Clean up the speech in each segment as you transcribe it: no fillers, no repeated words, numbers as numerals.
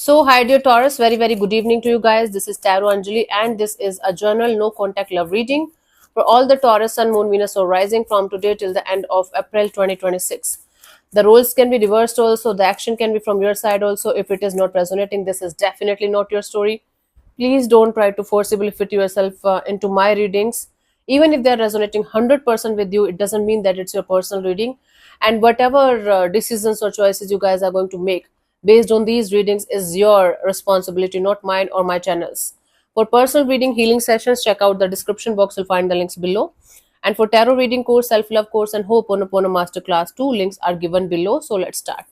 So, hi dear Taurus, very good evening to you guys. This is Tarot Anjali, and this is a journal no contact love reading for all the Taurus, Sun, Moon, Venus, or Rising from today till the end of April 2026. The roles can be reversed also, the action can be from your side also. If it is not resonating, this is definitely not your story. Please don't try to forcibly fit yourself into my readings. Even if they're resonating 100% with you, it doesn't mean that it's your personal reading. And whatever decisions or choices you guys are going to make based on these readings is your responsibility, not mine or my channels. For personal reading healing sessions, check out the description box. You'll find the links below. And for tarot reading course, self-love course, and Ho'oponopono masterclass, two links are given below. So let's start.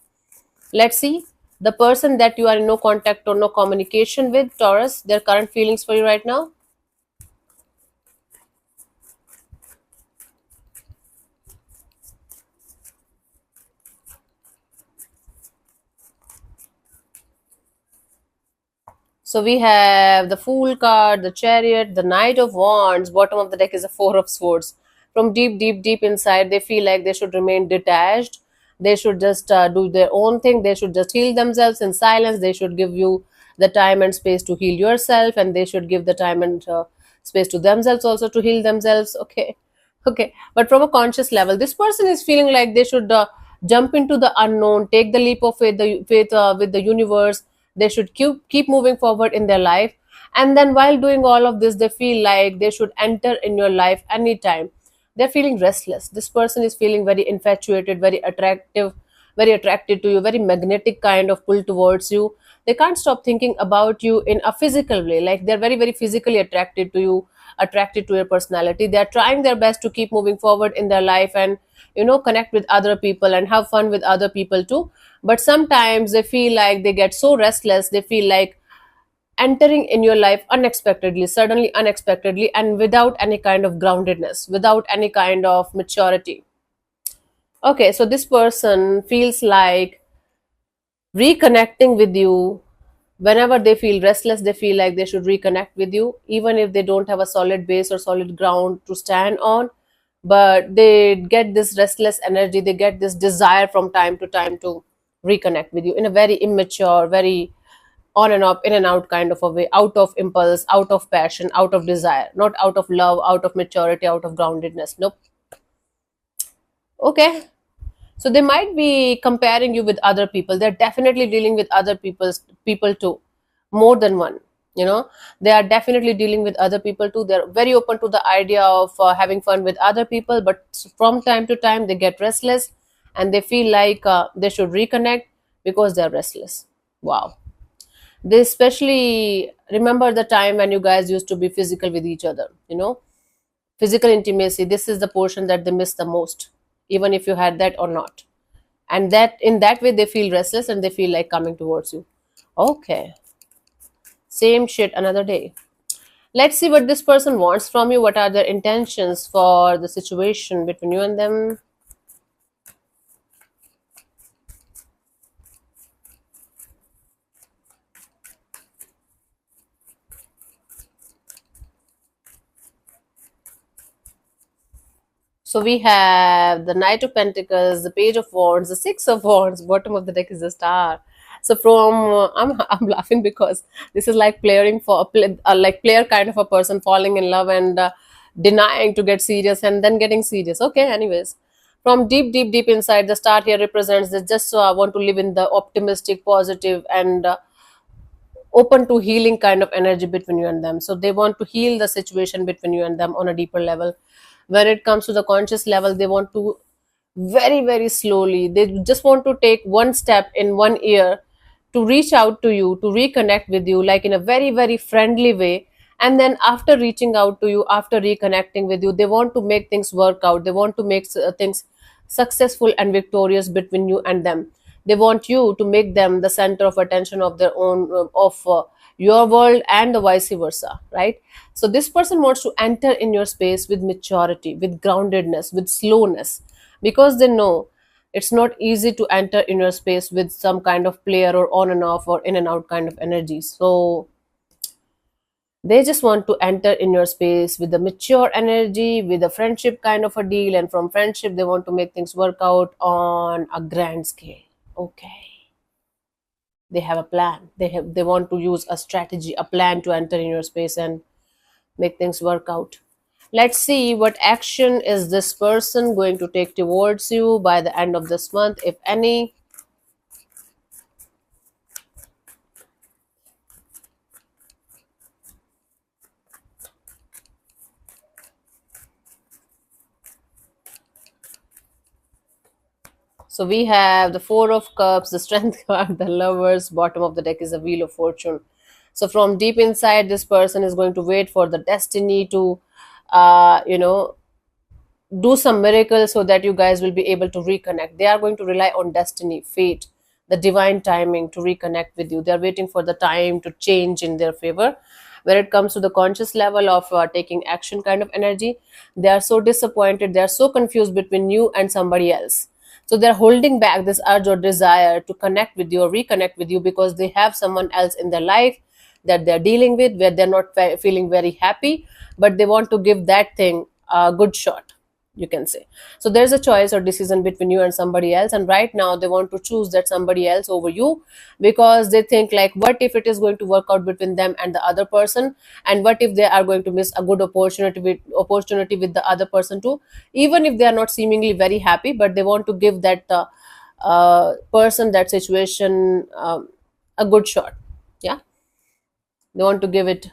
Let's see the person that you are in no contact or no communication with, Taurus, their current feelings for you right now. So we have the Fool card, the Chariot, the Knight of Wands. Bottom of the deck is a Four of Swords. From deep inside, they feel like they should remain detached. They should just do their own thing. They should just heal themselves in silence. They should give you the time and space to heal yourself, and they should give the time and space to themselves also to heal themselves. Okay, okay. But from a conscious level, this person is feeling like they should jump into the unknown, take the leap of faith, with the universe. They should keep moving forward in their life, and then while doing all of this, they feel like they should enter in your life anytime. They're feeling restless. This person is feeling very infatuated, very attractive, very attracted to you, very magnetic kind of pull towards you. They can't stop thinking about you in a physical way, like they're very physically attracted to you, attracted to your personality. They're trying their best to keep moving forward in their life and connect with other people and have fun with other people too. But sometimes they feel like they get so restless. They feel like entering in your life unexpectedly, suddenly, unexpectedly, and without any kind of groundedness, without any kind of maturity. Okay, so this person feels like reconnecting with you. Whenever they feel restless, they feel like they should reconnect with you, even if they don't have a solid base or solid ground to stand on. But they get this restless energy, they get this desire from time to time to reconnect with you in a very immature, very on and off, in and out kind of a way, out of impulse, out of passion, out of desire, not out of love, out of maturity, out of groundedness. Nope. Okay, so they might be comparing you with other people. They're definitely dealing with other people too, more than one. They are definitely dealing with other people too. They're very open to the idea of having fun with other people, but from time to time they get restless, and they feel like they should reconnect because they're restless. Wow. They especially remember the time when you guys used to be physical with each other. Physical intimacy. This is the portion that they miss the most, even if you had that or not. And that in that way they feel restless and they feel like coming towards you. Okay, same shit another day. Let's see what this person wants from you. What are their intentions for the situation between you and them? So we have the Knight of Pentacles, the Page of Wands, the Six of Wands. Bottom of the deck is the Star. So from I'm laughing because this is like playing for like player kind of a person falling in love and denying to get serious and then getting serious. Okay, anyways, from deep inside, the Star here represents this. Just so I want to live in the optimistic, positive, and open to healing kind of energy between you and them. So they want to heal the situation between you and them on a deeper level. When it comes to the conscious level, they want to very slowly, they just want to take one step in one year to reach out to you, to reconnect with you, like in a very friendly way. And then after reaching out to you, after reconnecting with you, they want to make things work out. They want to make things successful and victorious between you and them. They want you to make them the center of attention of their own, of your world, and the vice versa, right? So this person wants to enter in your space with maturity, with groundedness, with slowness, because they know it's not easy to enter in your space with some kind of player or on and off or in and out kind of energy. So they just want to enter in your space with a mature energy, with a friendship kind of a deal, and from friendship they want to make things work out on a grand scale. Okay. They have a plan. They want to use a strategy, a plan to enter in your space and make things work out. Let's see what action is this person going to take towards you by the end of this month, if any. So we have the Four of Cups, the Strength card, the Lovers. Bottom of the deck is a Wheel of Fortune. So from deep inside, this person is going to wait for the destiny to, uh, you know, do some miracle so that you guys will be able to reconnect. They are going to rely on destiny, fate, the divine timing to reconnect with you. They are waiting for the time to change in their favor. When it comes to the conscious level of taking action kind of energy, they are so disappointed, they are so confused between you and somebody else. So they're holding back this urge or desire to connect with you or reconnect with you because they have someone else in their life that they're dealing with where they're not feeling very happy, but they want to give that thing a good shot, you can say. So there's a choice or decision between you and somebody else, and right now they want to choose that somebody else over you because they think like, what if it is going to work out between them and the other person, and what if they are going to miss a good opportunity with the other person too, even if they are not seemingly very happy, but they want to give that person, that situation, a good shot. Yeah, they want to give it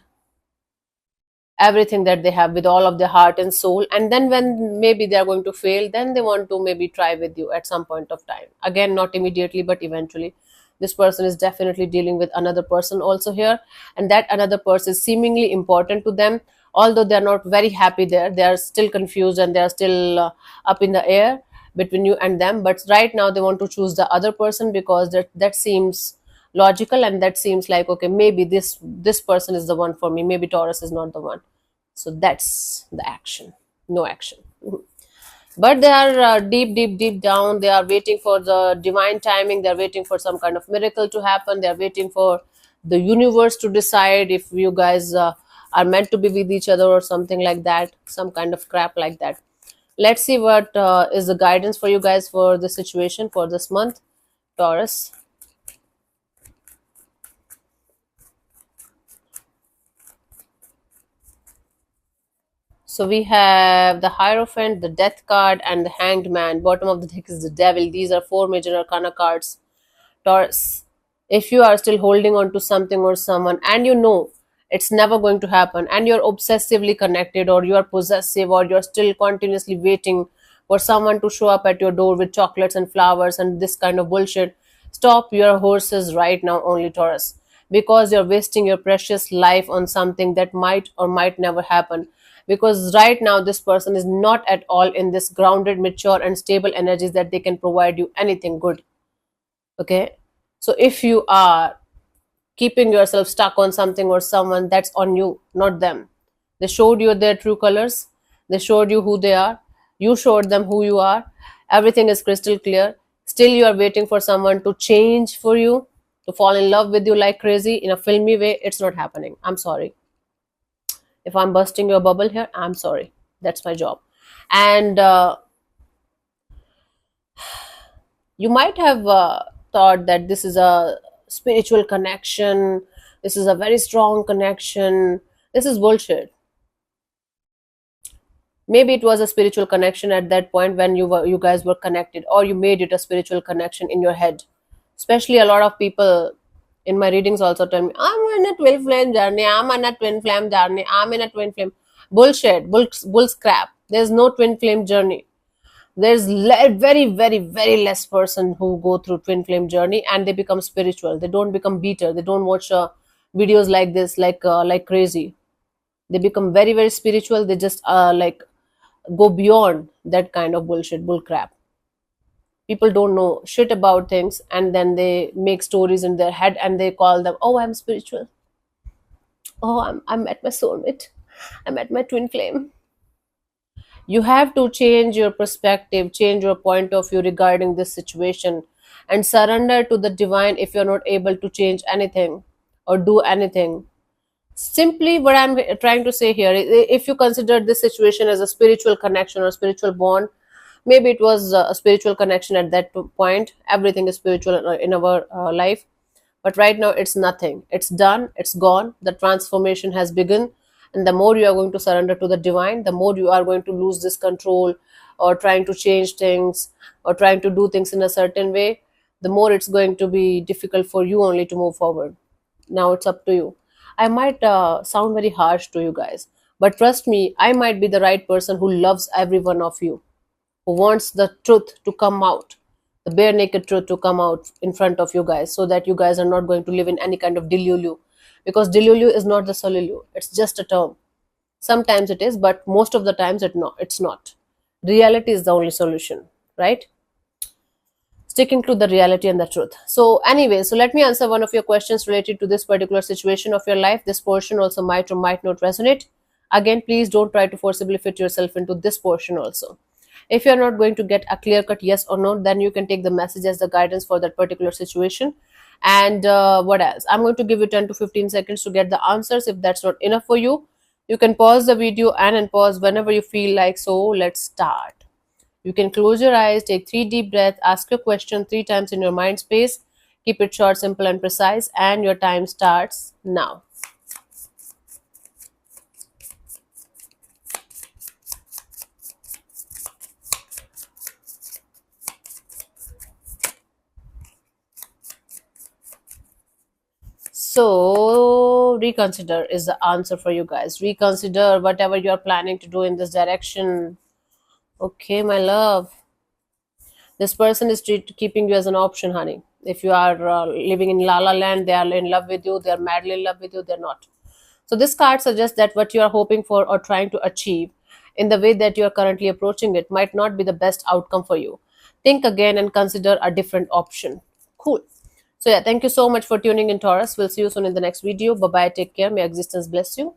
everything that they have with all of their heart and soul, and then when maybe they are going to fail, then they want to maybe try with you at some point of time, again not immediately but eventually. This person is definitely dealing with another person also here, and that another person is seemingly important to them, although they are not very happy there. They are still confused and they are still up in the air between you and them, but right now they want to choose the other person because that seems logical, and that seems like, okay, maybe this person is the one for me, maybe Taurus is not the one. So that's the action. No action. But they are deep, deep, deep down. They are waiting for the divine timing. They are waiting for some kind of miracle to happen. They are waiting for the universe to decide if you guys are meant to be with each other or something like that. Some kind of crap like that. Let's see what is the guidance for you guys for the situation for this month, Taurus. So we have the Hierophant, the Death card, and the Hanged Man. Bottom of the deck is the Devil. These are four major arcana cards. Taurus, if you are still holding on to something or someone and you know it's never going to happen, and you're obsessively connected, or you're possessive, or you're still continuously waiting for someone to show up at your door with chocolates and flowers and this kind of bullshit, stop your horses right now, only Taurus, because you're wasting your precious life on something that might or might never happen. Because right now, this person is not at all in this grounded, mature, and stable energies that they can provide you anything good. Okay, so if you are keeping yourself stuck on something or someone, that's on you, not them. They showed you their true colors, they showed you who they are, you showed them who you are. Everything is crystal clear. Still you are waiting for someone to change for you, to fall in love with you like crazy in a filmy way. It's not happening. I'm sorry if I'm busting your bubble here. I'm sorry, that's my job. And you might have thought that this is a spiritual connection, this is a very strong connection. This is bullshit. Maybe it was a spiritual connection at that point when you guys were connected, or you made it a spiritual connection in your head. Especially a lot of people in my readings also tell me, I'm in a twin flame journey, I'm on a twin flame journey, I'm in a twin flame. Bullshit, bull's crap. There's no twin flame journey. There's very, very, very less person who go through twin flame journey and they become spiritual. They don't become bitter. They don't watch videos like this like crazy. They become very, very spiritual. They just like go beyond that kind of bullshit, bull crap. People don't know shit about things, and then they make stories in their head and they call them, oh, I'm spiritual. Oh, I'm at my soulmate. I'm at my twin flame. You have to change your perspective, change your point of view regarding this situation, and surrender to the divine if you're not able to change anything or do anything. Simply, what I'm trying to say here, if you consider this situation as a spiritual connection or spiritual bond, maybe it was a spiritual connection at that point. Everything is spiritual in our life. But right now, it's nothing. It's done, it's gone. The transformation has begun. And the more you are going to surrender to the divine, the more you are going to lose this control or trying to change things or trying to do things in a certain way, the more it's going to be difficult for you only to move forward. Now it's up to you. I might sound very harsh to you guys, but trust me, I might be the right person who loves every one of you, who wants the truth to come out, the bare naked truth to come out in front of you guys, so that you guys are not going to live in any kind of delulu. Because delulu is not the solulu, it's just a term. Sometimes it is, but most of the times it's not. Reality is the only solution, right? Sticking to the reality and the truth. So, anyway, so let me answer one of your questions related to this particular situation of your life. This portion also might or might not resonate. Again, please don't try to forcibly fit yourself into this portion also. If you're not going to get a clear cut yes or no, then you can take the message as the guidance for that particular situation. And what else? I'm going to give you 10 to 15 seconds to get the answers. If that's not enough for you, you can pause the video and unpause whenever you feel like. So, let's start. You can close your eyes, take 3 deep breaths, ask your question 3 times in your mind space. Keep it short, simple, and precise, and your time starts now. So, reconsider is the answer for you guys. Reconsider whatever you're planning to do in this direction. Okay, my love. This person is keeping you as an option, honey. If you are living in la la land, they are in love with you, they are madly in love with you, they're not. So this card suggests that what you are hoping for or trying to achieve in the way that you are currently approaching it might not be the best outcome for you. Think again and consider a different option. Cool. So yeah, thank you so much for tuning in, Taurus. We'll see you soon in the next video. Bye bye. Take care. May existence bless you.